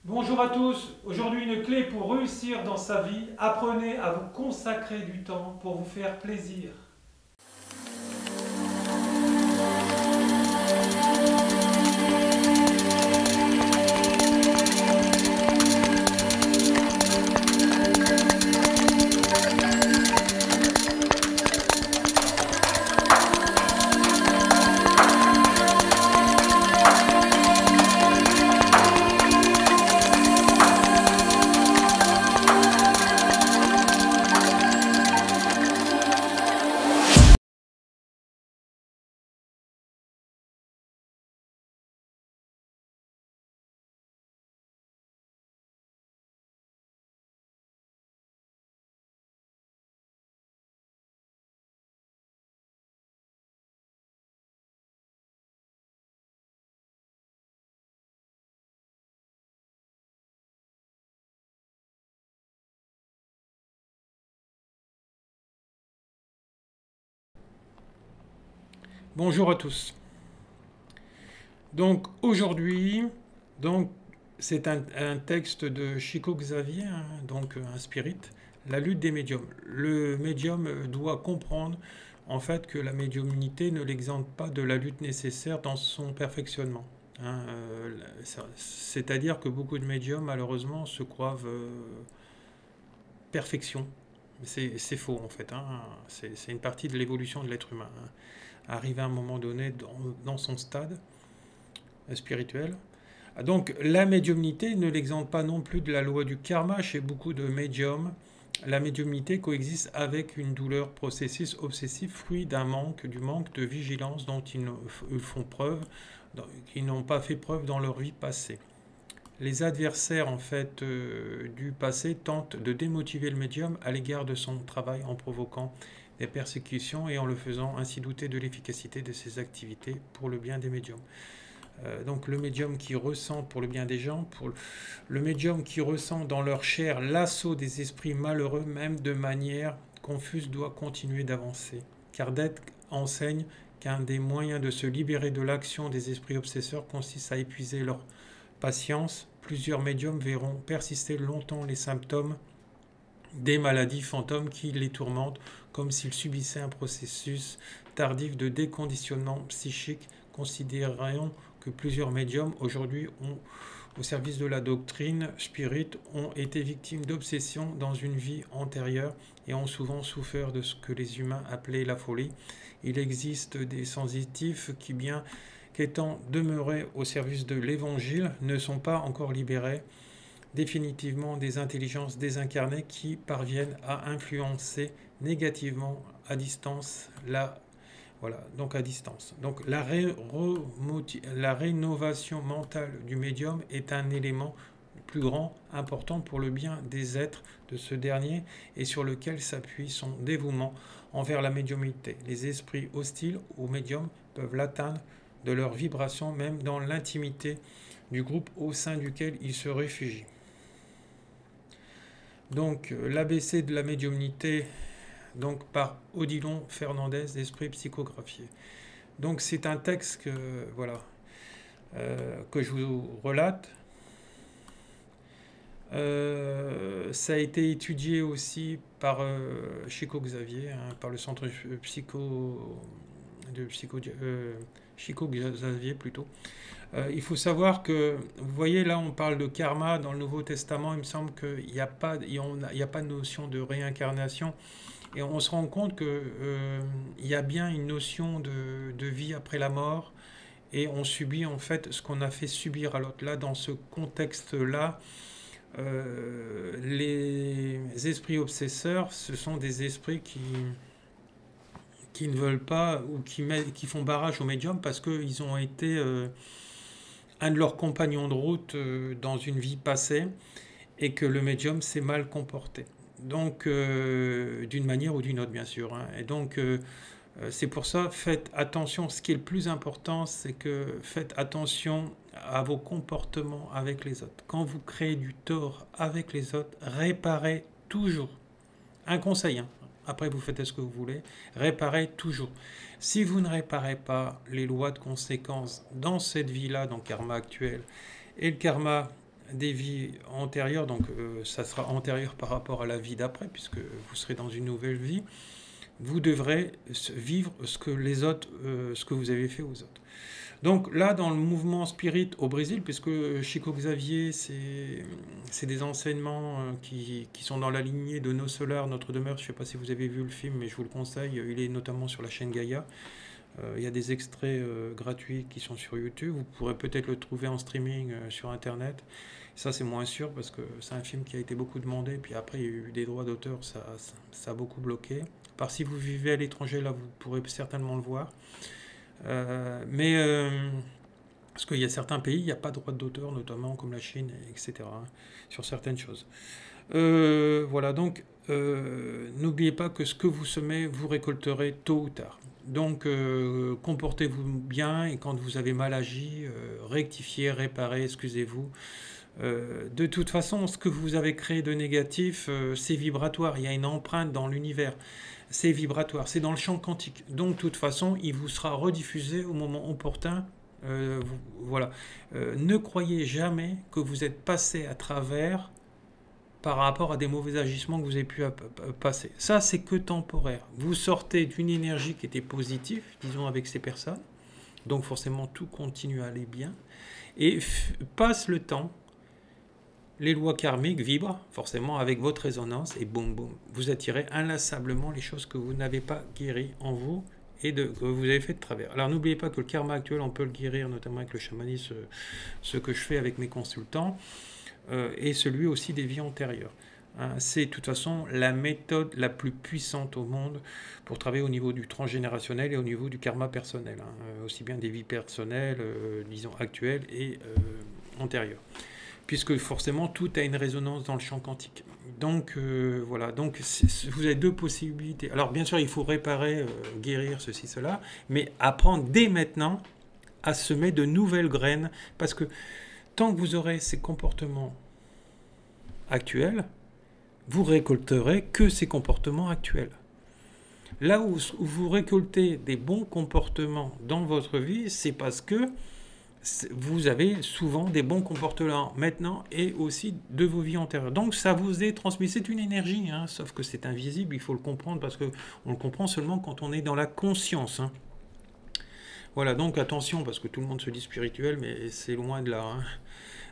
Bonjour à tous, aujourd'hui une clé pour réussir dans sa vie, apprenez à vous consacrer du temps pour vous faire plaisir. Bonjour à tous. Donc aujourd'hui, donc c'est un texte de Chico Xavier, hein, donc un spirit, la lutte des médiums. Le médium doit comprendre en fait que la médiumnité ne l'exempte pas de la lutte nécessaire dans son perfectionnement. Hein, c'est-à-dire que beaucoup de médiums malheureusement se croient perfection. C'est faux en fait. Hein. C'est une partie de l'évolution de l'être humain. Hein. Arriver à un moment donné dans son stade spirituel. Donc la médiumnité ne l'exempte pas non plus de la loi du karma chez beaucoup de médiums. La médiumnité coexiste avec une douleur, processus obsessif, fruit du manque de vigilance dont ils font preuve, qu'ils n'ont pas fait preuve dans leur vie passée. Les adversaires en fait du passé tentent de démotiver le médium à l'égard de son travail en provoquant des persécutions et en le faisant ainsi douter de l'efficacité de ses activités pour le bien des médiums. Donc le médium qui ressent pour le bien des gens, le médium qui ressent dans leur chair l'assaut des esprits malheureux, même de manière confuse, doit continuer d'avancer. Kardec enseigne qu'un des moyens de se libérer de l'action des esprits obsesseurs consiste à épuiser leur patience. Plusieurs médiums verront persister longtemps les symptômes des maladies fantômes qui les tourmentent, comme s'ils subissaient un processus tardif de déconditionnement psychique. Considérons que plusieurs médiums aujourd'hui au service de la doctrine spirit ont été victimes d'obsessions dans une vie antérieure et ont souvent souffert de ce que les humains appelaient la folie. Il existe des sensitifs qui, bien qu'étant demeurés au service de l'Évangile, ne sont pas encore libérés définitivement des intelligences désincarnées qui parviennent à influencer négativement à distance donc à distance. Donc la rénovation mentale du médium est un élément plus grand, important pour le bien des êtres de ce dernier et sur lequel s'appuie son dévouement envers la médiumnité. Les esprits hostiles au médium peuvent l'atteindre de leur vibration même dans l'intimité du groupe au sein duquel ils se réfugient. Donc l'ABC de la médiumnité, donc par Odilon Fernandez, Esprit psychographié. Donc c'est un texte que je vous relate. Ça a été étudié aussi par Chico Xavier, hein, par le centre Chico Xavier plutôt. Il faut savoir que, vous voyez là on parle de karma dans le Nouveau Testament, il me semble qu'il n'y a pas de notion de réincarnation. Et on se rend compte qu'il y a bien une notion de vie après la mort et on subit en fait ce qu'on a fait subir à l'autre. Là, dans ce contexte-là, les esprits obsesseurs, ce sont des esprits qui ne veulent pas ou qui font barrage au médium parce qu'ils ont été un de leurs compagnons de route dans une vie passée et que le médium s'est mal comporté. Donc, d'une manière ou d'une autre, bien sûr. Hein. Et donc, c'est pour ça, faites attention. Ce qui est le plus important, c'est que faites attention à vos comportements avec les autres. Quand vous créez du tort avec les autres, réparez toujours. Un conseil, hein. Après vous faites ce que vous voulez, réparez toujours. Si vous ne réparez pas les lois de conséquence dans cette vie-là, dans le karma actuel, et le karma des vies antérieures, donc ça sera antérieur par rapport à la vie d'après, puisque vous serez dans une nouvelle vie, vous devrez vivre ce que les autres, ce que vous avez fait aux autres. Donc là, dans le mouvement spirit au Brésil, puisque Chico Xavier, c'est des enseignements qui sont dans la lignée de Nos Solars, Notre Demeure. Je ne sais pas si vous avez vu le film, mais je vous le conseille. Il est notamment sur la chaîne Gaïa. Il y a des extraits gratuits qui sont sur YouTube. Vous pourrez peut-être le trouver en streaming sur Internet. Ça, c'est moins sûr parce que c'est un film qui a été beaucoup demandé. Puis après, il y a eu des droits d'auteur, ça a beaucoup bloqué. Par si vous vivez à l'étranger, là, vous pourrez certainement le voir. Parce qu'il y a certains pays, il n'y a pas de droit d'auteur, notamment comme la Chine, etc., hein, sur certaines choses. Voilà, donc n'oubliez pas que ce que vous semez, vous récolterez tôt ou tard. Donc comportez-vous bien et quand vous avez mal agi, rectifiez, réparez, excusez-vous. De toute façon, ce que vous avez créé de négatif, c'est vibratoire, il y a une empreinte dans l'univers. C'est vibratoire, c'est dans le champ quantique. Donc, de toute façon, il vous sera rediffusé au moment opportun. Voilà. Ne croyez jamais que vous êtes passé à travers par rapport à des mauvais agissements que vous avez pu passer. Ça, c'est que temporaire. Vous sortez d'une énergie qui était positive, disons, avec ces personnes. Donc, forcément, tout continue à aller bien. Et passe le temps. Les lois karmiques vibrent forcément avec votre résonance et boum boum, vous attirez inlassablement les choses que vous n'avez pas guéries en vous et que vous avez fait de travers. Alors n'oubliez pas que le karma actuel, on peut le guérir notamment avec le chamanisme, ce que je fais avec mes consultants, et celui aussi des vies antérieures. Hein, c'est de toute façon la méthode la plus puissante au monde pour travailler au niveau du transgénérationnel et au niveau du karma personnel, hein, aussi bien des vies personnelles, disons actuelles et antérieures. Puisque forcément tout a une résonance dans le champ quantique. Donc voilà, donc vous avez deux possibilités. Alors bien sûr, il faut réparer, guérir ceci, cela, mais apprendre dès maintenant à semer de nouvelles graines, parce que tant que vous aurez ces comportements actuels, vous récolterez que ces comportements actuels. Là où vous récoltez des bons comportements dans votre vie, c'est parce que vous avez souvent des bons comportements maintenant et aussi de vos vies antérieures. Donc ça vous est transmis, c'est une énergie, hein, sauf que c'est invisible, il faut le comprendre parce qu'on le comprend seulement quand on est dans la conscience. Hein. Voilà, donc attention, parce que tout le monde se dit spirituel, mais c'est loin de là. Hein.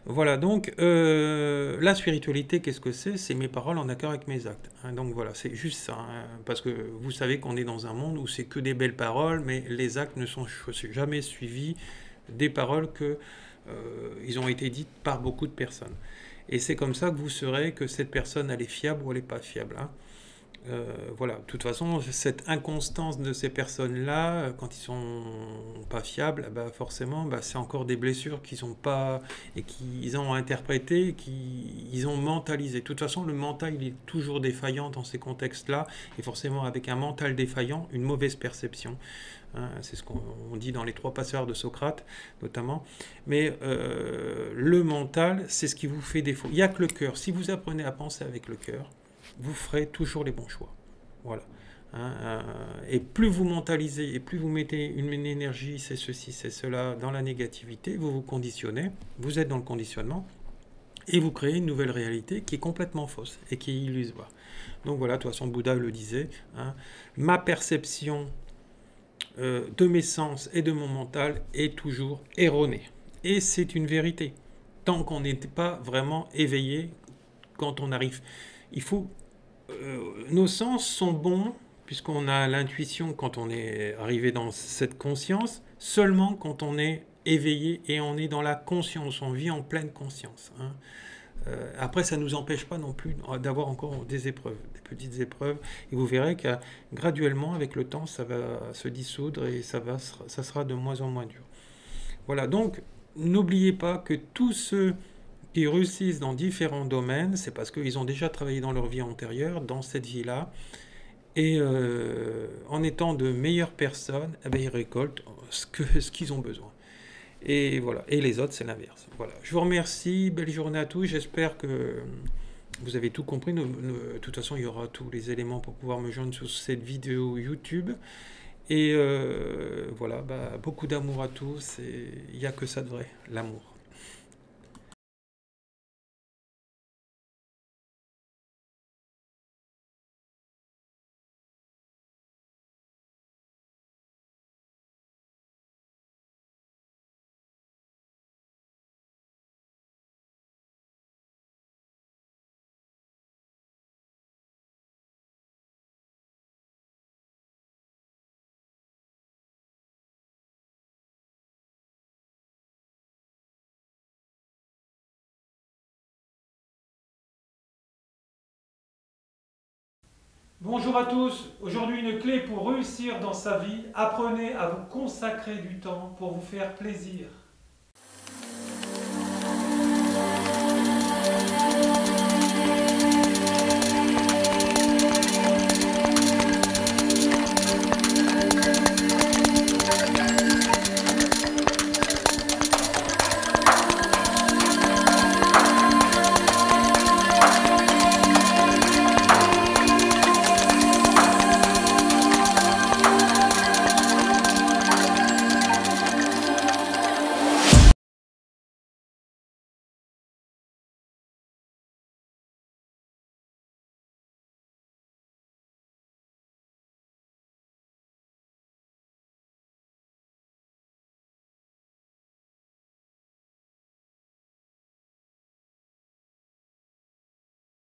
Voilà, donc la spiritualité, qu'est-ce que c'est? C'est mes paroles en accord avec mes actes. Hein. Donc voilà, c'est juste ça. Hein, parce que vous savez qu'on est dans un monde où c'est que des belles paroles, mais les actes ne sont jamais suivis des paroles ils ont été dites par beaucoup de personnes. Et c'est comme ça que vous saurez que cette personne, elle est fiable ou elle n'est pas fiable. Hein. Voilà, de toute façon, cette inconstance de ces personnes-là, quand ils sont pas fiables, bah forcément, bah c'est encore des blessures qu'ils ont pas et qu'ils ont interprétées, qu'ils ont mentalisé. De toute façon, le mental, il est toujours défaillant dans ces contextes-là, et forcément, avec un mental défaillant, une mauvaise perception. Hein, c'est ce qu'on dit dans les 3 passeurs de Socrate, notamment. Mais le mental, c'est ce qui vous fait défaut. Il n'y a que le cœur. Si vous apprenez à penser avec le cœur, vous ferez toujours les bons choix. Voilà. Hein, et plus vous mentalisez et plus vous mettez une énergie, c'est ceci, c'est cela, dans la négativité, vous vous conditionnez, vous êtes dans le conditionnement, et vous créez une nouvelle réalité qui est complètement fausse et qui est illusoire. Donc voilà, de toute façon, Bouddha le disait, hein, ma perception de mes sens et de mon mental est toujours erronée. Et c'est une vérité. Tant qu'on n'est pas vraiment éveillé, quand on arrive, il faut... nos sens sont bons, puisqu'on a l'intuition quand on est arrivé dans cette conscience, seulement quand on est éveillé et on est dans la conscience, on vit en pleine conscience. Hein. Après, ça ne nous empêche pas non plus d'avoir encore des épreuves, des petites épreuves, et vous verrez que graduellement, avec le temps, ça va se dissoudre et ça sera de moins en moins dur. Voilà, donc n'oubliez pas que tous ceux qui réussissent dans différents domaines, c'est parce qu'ils ont déjà travaillé dans leur vie antérieure, dans cette vie-là, et en étant de meilleures personnes, eh bien, ils récoltent ce qu'ils ont besoin. Et voilà, et les autres, c'est l'inverse. Voilà. Je vous remercie, belle journée à tous, j'espère que vous avez tout compris. De toute façon, il y aura tous les éléments pour pouvoir me joindre sur cette vidéo YouTube. Et voilà, bah, beaucoup d'amour à tous, et il n'y a que ça de vrai, l'amour. Bonjour à tous, aujourd'hui une clé pour réussir dans sa vie, apprenez à vous consacrer du temps pour vous faire plaisir.